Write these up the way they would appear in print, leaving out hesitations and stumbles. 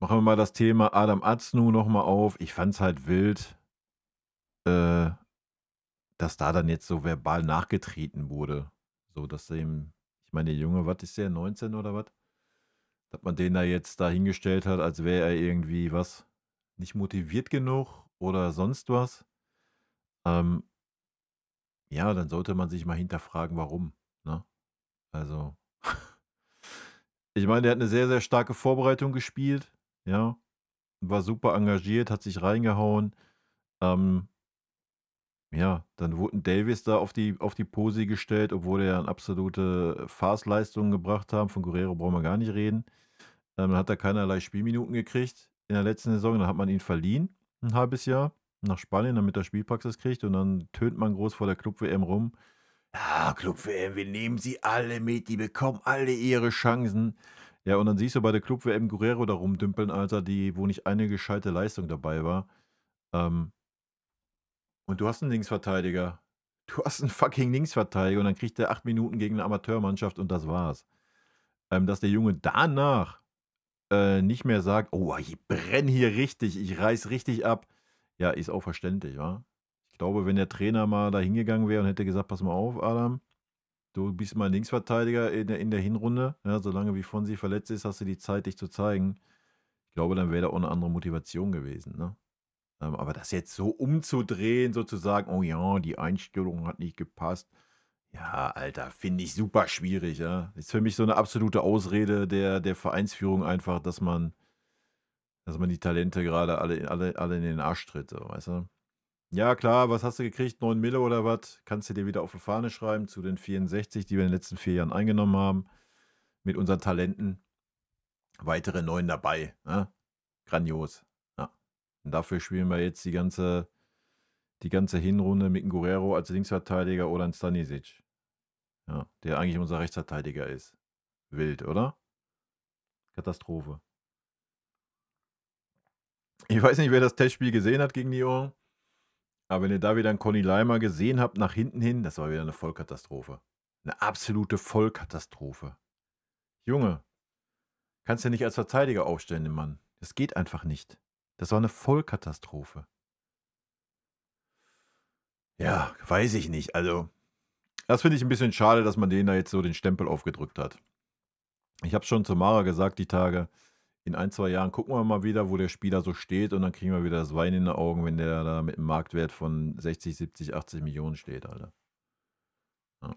machen wir mal das Thema Adam Aznu noch mal auf. Ich fand's halt wild, äh, dass da dann jetzt so verbal nachgetreten wurde. So, dass dem ich meine, der Junge, was ist der, 19 oder was? Dass man den da jetzt da hingestellt hat, als wäre er irgendwie was, nicht motiviert genug oder sonst was. Ähm, ja, dann sollte man sich mal hinterfragen, warum, ne? Also, ich meine, der hat eine sehr, sehr starke Vorbereitung gespielt, ja, war super engagiert, hat sich reingehauen. Ähm, ja, dann wurde 'n Davis da auf die Posi gestellt, obwohl er an absolute Farce-Leistungen gebracht haben. Von Guerrero brauchen wir gar nicht reden. Dann hat er keinerlei Spielminuten gekriegt in der letzten Saison. Dann hat man ihn verliehen, ein halbes Jahr nach Spanien, damit er Spielpraxis kriegt und dann tönt man groß vor der Club-WM rum. „Ja, Club-WM, wir nehmen sie alle mit, die bekommen alle ihre Chancen.“ Ja, und dann siehst du bei der Club-WM Guerrero da rumdümpeln, Alter, wo nicht eine gescheite Leistung dabei war. Ähm, und du hast einen Linksverteidiger. Du hast einen fucking Linksverteidiger und dann kriegt der 8 Minuten gegen eine Amateurmannschaft und das war's. Dass der Junge danach nicht mehr sagt: „Oh, ich brenne hier richtig, ich reiß richtig ab.“ Ja, ist auch verständlich, wa? Ich glaube, wenn der Trainer mal da hingegangen wäre und hätte gesagt: „Pass mal auf, Adam, du bist mein Linksverteidiger in der Hinrunde, ja, solange wie Fonsi verletzt ist, hast du die Zeit, dich zu zeigen.“ Ich glaube, dann wäre da auch eine andere Motivation gewesen, ne? Aber das jetzt so umzudrehen, sozusagen: „Oh ja, die Einstellung hat nicht gepasst.“ Ja, Alter, finde ich super schwierig, ja. Ist für mich so eine absolute Ausrede der Vereinsführung einfach, dass man die Talente gerade alle in den Arsch tritt, so, weißt du? Ja klar, was hast du gekriegt? 9 Mille oder was? Kannst du dir wieder auf die Fahne schreiben zu den 64, die wir in den letzten 4 Jahren eingenommen haben mit unseren Talenten. Weitere 9 dabei, ne? Grandios, ja. Und dafür spielen wir jetzt die ganze Hinrunde mit 'm Guerrero als Linksverteidiger oder 'n Stanisic, ja, der eigentlich unser Rechtsverteidiger ist. Wild, oder? Katastrophe. Ich weiß nicht, wer das Testspiel gesehen hat gegen Lyon. Aber wenn ihr da wieder 'n Conny Leimer gesehen habt nach hinten hin, das war wieder 'ne Vollkatastrophe. 'Ne absolute Vollkatastrophe. Junge, kannst du nicht als Verteidiger aufstellen, den Mann. Das geht einfach nicht. Das war 'ne Vollkatastrophe. Ja, weiß ich nicht. Also, das finde ich 'n bisschen schade, dass man denen da jetzt so den Stempel aufgedrückt hat. Ich habe es schon zu Mara gesagt die Tage, in 1, 2 Jahren gucken wir mal wieder, wo der Spieler so steht und dann kriegen wir wieder das Weinen in den Augen, wenn der da mit 'nem Marktwert von 60, 70, 80 Millionen steht, Alter. Ja.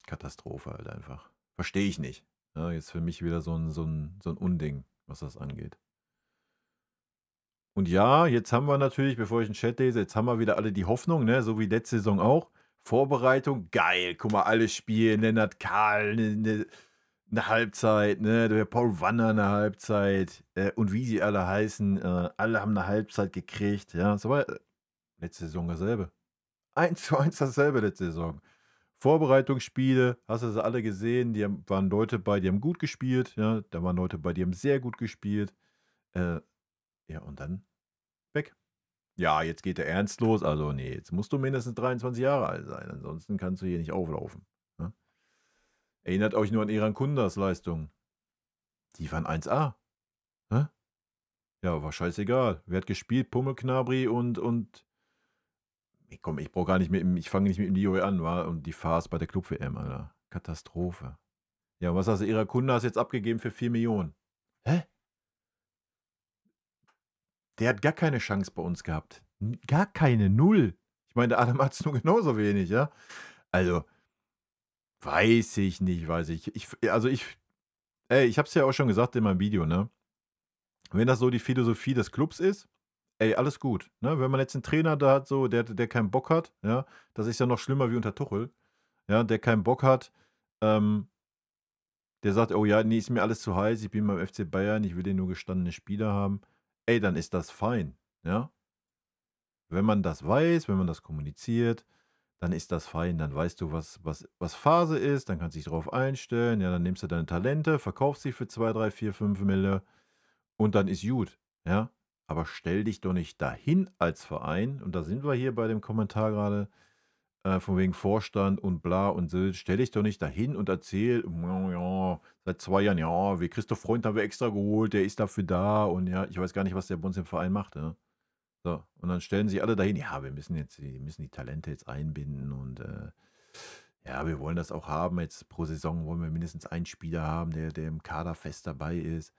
Katastrophe halt einfach. Verstehe ich nicht. Ja, jetzt für mich wieder so 'n Unding, was das angeht. Und ja, jetzt haben wir natürlich, bevor ich 'n Chat lese, jetzt haben wir wieder alle die Hoffnung, ne, so wie letzte Saison auch. Vorbereitung, geil, guck mal, alle spielen, Lennart Kahl 'ne Halbzeit, ne, der Paul Wanner 'ne Halbzeit, und wie sie alle heißen, alle haben 'ne Halbzeit gekriegt, ja. So war letzte Saison dasselbe. 1:1 dasselbe letzte Saison. Vorbereitungsspiele, hast du sie alle gesehen, waren Leute bei, die haben gut gespielt, ja, da waren Leute bei, die haben sehr gut gespielt. Äh, ja, und dann weg. Ja, jetzt geht der Ernst los, also nee, jetzt musst du mindestens 23 Jahre alt sein, ansonsten kannst du hier nicht auflaufen, ne? Erinnert euch nur an Eran Kundas Leistung. Die waren 1A, ne? Ja, war scheißegal. Wer hat gespielt? Pummel, Gnabry und komm, ich fange nicht mit dem Lioy an, wa? Und die Farce bei der Club-WM, Alter. Katastrophe. Ja, was hast du Irakundas hast jetzt abgegeben für 4 Millionen? Hä? Der hat gar keine Chance bei uns gehabt. Gar keine, null. Ich meine, der Adam hat's nur genauso wenig, ja? Also, weiß ich nicht, weiß ich. Ich habe es ja auch schon gesagt in meinem Video, ne? Wenn das so die Philosophie des Clubs ist, ey, alles gut, ne? Wenn man jetzt einen Trainer da hat, so, der keinen Bock hat, ja, das ist ja noch schlimmer wie unter Tuchel, ja, der keinen Bock hat, ähm, der sagt: „Oh ja, ne, ist mir alles zu heiß, ich bin beim FC Bayern, ich will hier nur gestandene Spieler haben.“ Ey, dann ist das fein, ja? Wenn man das weiß, wenn man das kommuniziert, dann ist das fein. Dann weißt du, was Phase ist, dann kannst du dich drauf einstellen. Ja, dann nimmst du deine Talente, verkaufst sie für 2, 3, 4, 5 Mille und dann ist gut, ja? Aber stell dich doch nicht dahin als Verein, und da sind wir hier bei dem Kommentar gerade. von wegen Vorstand und bla und Sylt. Stell dich doch nicht dahin und erzähl, ja, ja, seit 2 Jahren, ja, wir Christoph Freund haben wir extra geholt, der ist dafür da und ja, ich weiß gar nicht, was der bei uns im Verein macht, ne? So, und dann stellen sich alle dahin, ja, wir müssen die Talente jetzt einbinden und ja, wir wollen das auch haben. Jetzt pro Saison wollen wir mindestens einen Spieler haben, der im Kader fest dabei ist.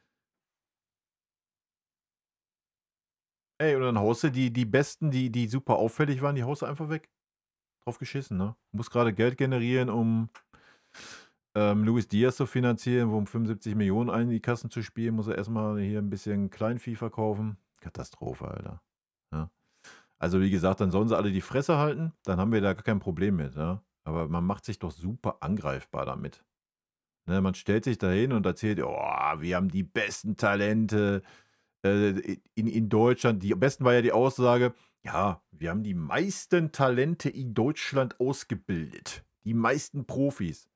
Ey, und dann haust du die Besten, die super auffällig waren, die haust du einfach weg. Drauf geschissen, ne? Muss gerade Geld generieren, um Luis Diaz zu finanzieren, um 75 Millionen ein in die Kassen zu spielen, muss er erstmal hier ein bisschen Kleinvieh verkaufen. Katastrophe, Alter. Ja. Also wie gesagt, dann sollen sie alle die Fresse halten, dann haben wir da gar kein Problem mit. Ja? Aber man macht sich doch super angreifbar damit. Ne, man stellt sich dahin und erzählt, oh, wir haben die besten Talente in Deutschland. Die am besten war ja die Aussage, ja, wir haben die meisten Talente in Deutschland ausgebildet. Die meisten Profis.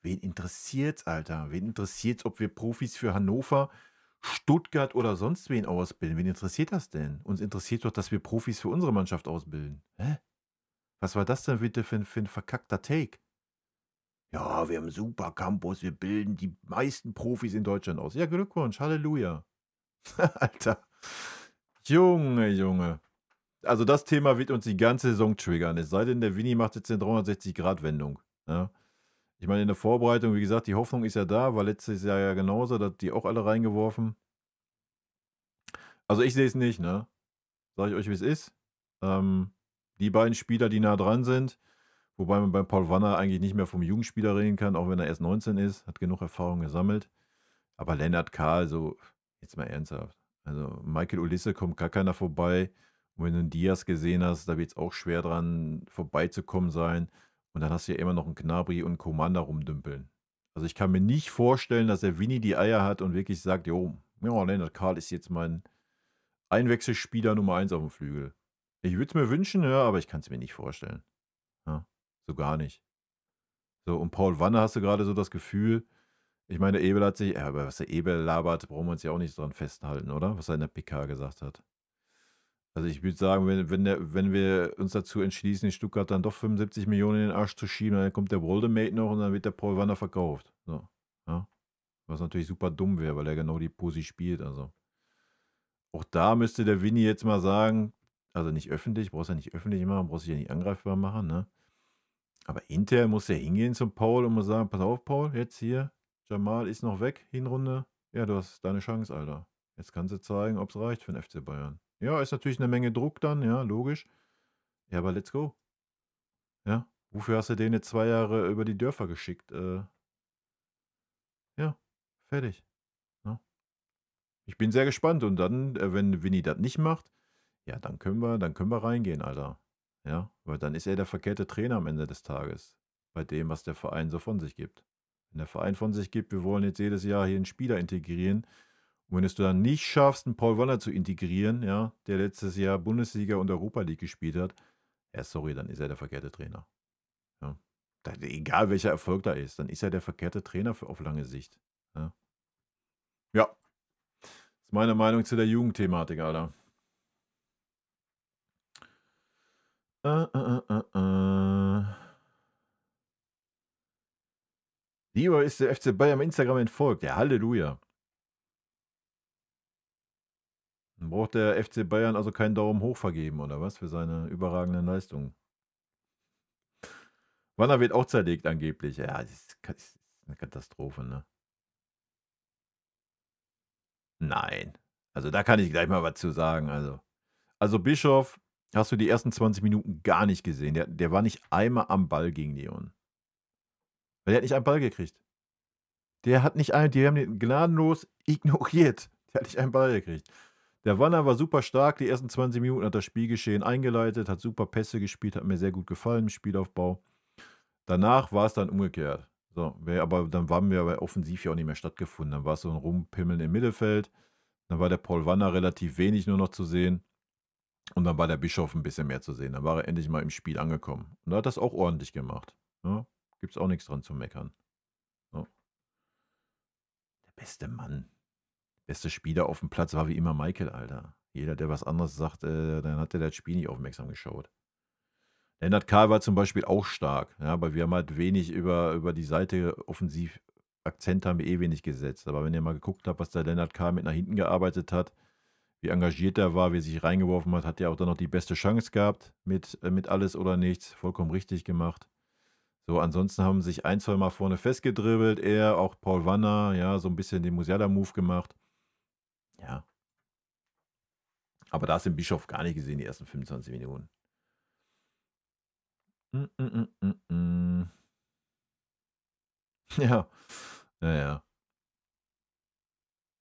Wen interessiert's, Alter? Wen interessiert's, ob wir Profis für Hannover, Stuttgart oder sonst wen ausbilden? Wen interessiert das denn? Uns interessiert doch, dass wir Profis für unsere Mannschaft ausbilden. Hä? Was war das denn bitte für ein verkackter Take? Ja, wir haben einen super Campus, wir bilden die meisten Profis in Deutschland aus. Ja, Glückwunsch, Halleluja. Alter. Junge, Junge. Also das Thema wird uns die ganze Saison triggern. Es sei denn, der Winnie macht jetzt eine 360-Grad-Wendung. Ja? Ich meine, in der Vorbereitung, wie gesagt, die Hoffnung ist ja da, war letztes Jahr ja genauso, da hat die auch alle reingeworfen. Also ich sehe es nicht, ne? Sage ich euch, wie es ist. Die beiden Spieler, die nah dran sind, wobei man bei Paul Wanner eigentlich nicht mehr vom Jugendspieler reden kann, auch wenn er erst 19 ist, hat genug Erfahrung gesammelt. Aber Lennart Kahl, so, jetzt mal ernsthaft. Also Michael Ulisse kommt gar keiner vorbei. Und wenn du einen Diaz gesehen hast, da wird es auch schwer dran vorbeizukommen sein. Und dann hast du ja immer noch einen Gnabry und einen Coman da rumdümpeln. Also ich kann mir nicht vorstellen, dass der Winnie die Eier hat und wirklich sagt, jo, ja, Lennart Kahl ist jetzt mein Einwechselspieler Nummer 1 auf dem Flügel. Ich würde es mir wünschen, ja, aber ich kann es mir nicht vorstellen. Ja, so gar nicht. So, und Paul Wanne hast du gerade so das Gefühl, ich meine, der Ebel hat sich, ja, aber was der Ebel labert, brauchen wir uns ja auch nicht dran festhalten, oder? Was er in der PK gesagt hat. Also ich würde sagen, wenn wir uns dazu entschließen, in Stuttgart dann doch 75 Millionen in den Arsch zu schieben, dann kommt der Woldemate noch und dann wird der Paul Wanner verkauft. So, ja. Was natürlich super dumm wäre, weil er genau die Posi spielt. Also auch da müsste der Winnie jetzt mal sagen, also nicht öffentlich, brauchst ja nicht öffentlich machen, brauchst dich ja nicht angreifbar machen, ne? Aber intern muss er hingehen zum Paul und muss sagen, pass auf, Paul, jetzt hier, Jamal ist noch weg, Hinrunde. Ja, du hast deine Chance, Alter. Jetzt kannst du zeigen, ob es reicht für den FC Bayern. Ja, ist natürlich eine Menge Druck dann, ja, logisch. Ja, aber let's go. Ja, wofür hast du den jetzt 2 Jahre über die Dörfer geschickt? Ja, fertig. Ja. Ich bin sehr gespannt und dann, wenn Vinny das nicht macht, ja, dann können wir reingehen, Alter. Ja, weil dann ist er der verkehrte Trainer am Ende des Tages. Bei dem, was der Verein so von sich gibt. Wenn der Verein von sich gibt, wir wollen jetzt jedes Jahr hier einen Spieler integrieren. Und wenn es du dann nicht schaffst, einen Paul Wanner zu integrieren, ja, der letztes Jahr Bundesliga und Europa League gespielt hat, ja, sorry, dann ist er der verkehrte Trainer. Ja. Egal welcher Erfolg da ist, dann ist er der verkehrte Trainer auf lange Sicht. Ja, ja. Ist meine Meinung zu der Jugendthematik, Alter. Lieber ist der FC Bayern am Instagram entfolgt. Ja, Halleluja. Dann braucht der FC Bayern also keinen Daumen hoch vergeben, oder was? Für seine überragenden Leistungen. Wanner wird auch zerlegt angeblich. Ja, das ist eine Katastrophe, ne? Nein. Also da kann ich gleich mal was zu sagen. Also Bischof, hast du die ersten 20 Minuten gar nicht gesehen. Der war nicht einmal am Ball gegen Leon. Weil der hat nicht einen Ball gekriegt. Der hat nicht einen, die haben den gnadenlos ignoriert. Der hat nicht einen Ball gekriegt. Der Wanner war super stark, die ersten 20 Minuten hat das Spielgeschehen eingeleitet, hat super Pässe gespielt, hat mir sehr gut gefallen im Spielaufbau. Danach war es dann umgekehrt. So, aber dann waren wir aber offensiv ja auch nicht mehr stattgefunden. Dann war es so ein Rumpimmeln im Mittelfeld. Dann war der Paul Wanner relativ wenig nur noch zu sehen. Und dann war der Bischof ein bisschen mehr zu sehen. Dann war er endlich mal im Spiel angekommen. Und er hat das auch ordentlich gemacht. Ja, gibt es auch nichts dran zu meckern. So. Der beste Mann. Beste Spieler auf dem Platz war wie immer Michael, Alter. Jeder, der was anderes sagt, dann hat der das Spiel nicht aufmerksam geschaut. Lennart Kahl war zum Beispiel auch stark, ja, aber wir haben halt wenig über die Seite offensiv Akzent haben wir eh wenig gesetzt. Aber wenn ihr mal geguckt habt, was der Lennart Kahl mit nach hinten gearbeitet hat, wie engagiert er war, wie er sich reingeworfen hat, hat er auch dann noch die beste Chance gehabt mit „Alles oder nichts“, vollkommen richtig gemacht. So, ansonsten haben sich ein, zweimal vorne festgedribbelt, er, auch Paul Wanner, ja, so ein bisschen den Musiala-Move gemacht. Ja, aber da hast du den Bischof gar nicht gesehen, die ersten 25 Minuten. Mm, mm, mm, mm, mm. Ja, ja, ja.